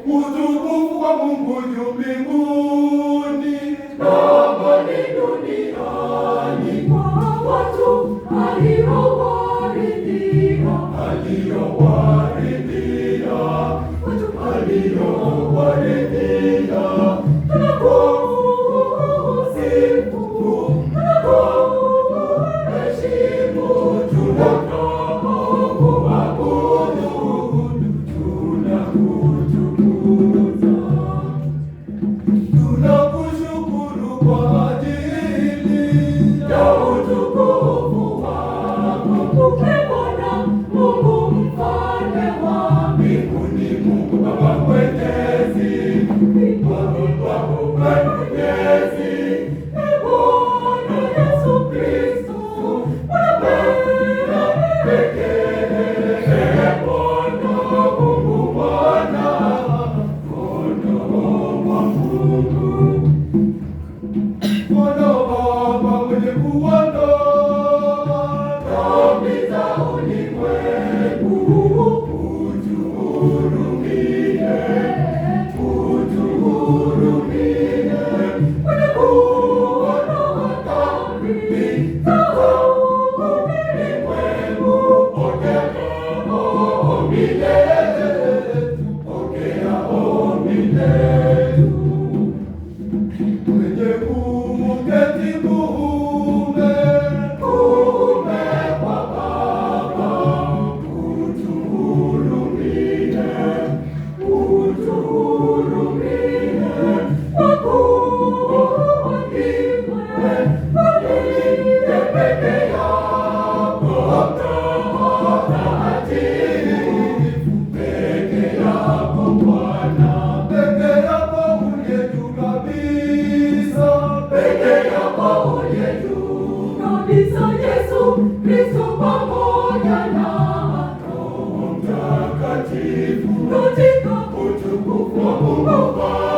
Utukufu wa Mungu juu mbinguni na amani duniani kwa watu aliowaridhia, watu aliowaridhia. Tunakusifu, tunakuheshimu, tunakuabudu, tunakushukuru kwa ajili ya utukufu wako. Bwana Mungu mfalme wa mbinguni, Mungu Baba mwenyezi, Mungu Baba mwenyezi, Bwana Yesu Kristo, Bwana pekee, Bwana Mungu, Bwana Bwana Baba mwenye kuondoa dhambi za ulimwengu, utuhurumie, mwenye kuondoa dhambi za ulimwengu. Pokea ombi letu, pokea ombi letu. Mwenye kuketi kuume kwa Baba, utuhurumie, kwa kuwa ndiwe uliye peke yako mtakatifu, peke yako Bwana, peke yako uliye juu kabisa, peke yako uliye juu kabisa, Yesu Kristo pamoja na Roho Mtakatifu, katika utukufu wa Mungu Baba.